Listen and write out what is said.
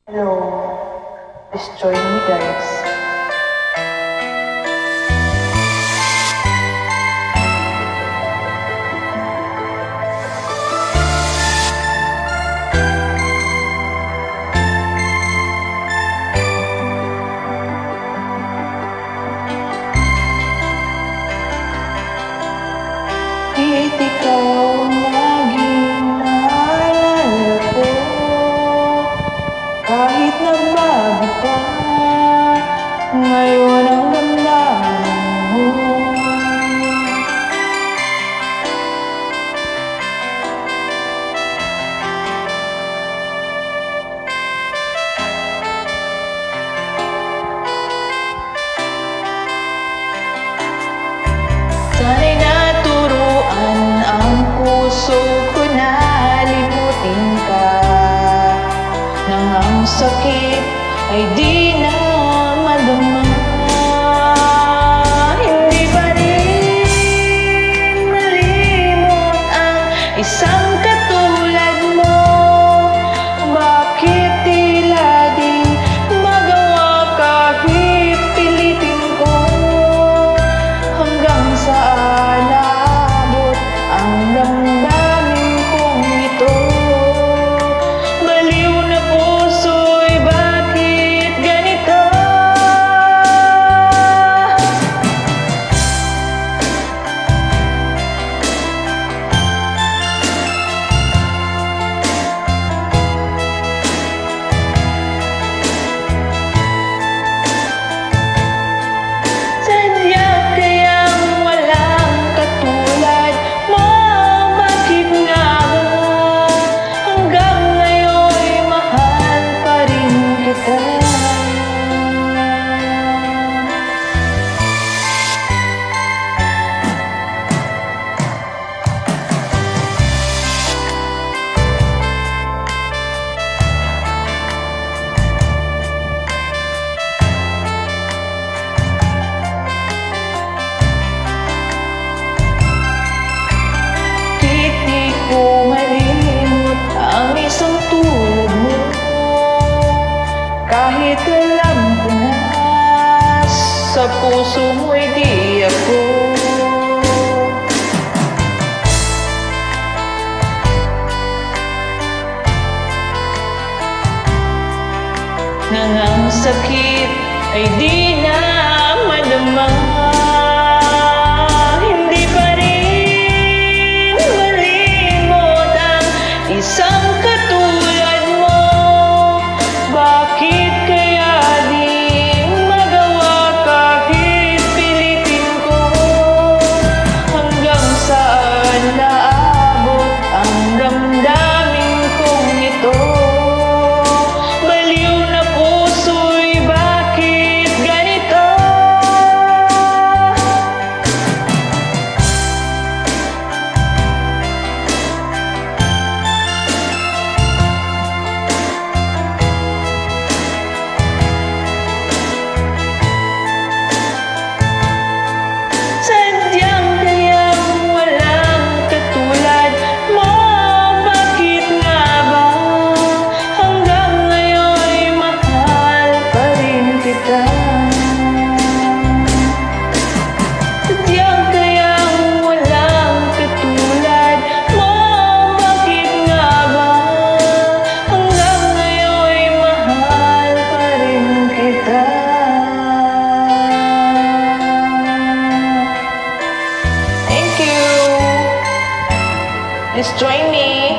Hello, please join me guys. Kahit ikaw laging naalala ko, kahit nagbago ka, ngayon ang damdamin mo. Sana'y naturuan ang puso ko na limutin ka, nang ang sakit ay di na madama. Hindi pa rin malimot ang isang katulad mo. Bakit tila di magawa kahit pilitin ko? Hanggang saan naabot ang damdamin kong ito? Baliw na puso'y bakit ganito? Sadyang kayang walang katulad mo. Bakit nga ba hanggang ngayon'y mahal pa rin kita? Di ko malimot ang isang tulad mo, kahit alam ko na sa puso mo'y di ako. Nang ang sakit ay di na madama. Hindi pa rin malimot ang isang katulad mo. Bakit kaya di magawa kahit pilitin ko? Hanggang saan naabot ang damdamin kong ito? Baliw na puso'y bakit ganito? Sadyang kayang walang katulad mo. Bakit nga ba hanggang ngayon'y mahal pa rin kita? Sadyang kayang walang katulad mo. Bakit nga ba hanggang ngayon'y mahal pa rin kita? Thank you. Please join me.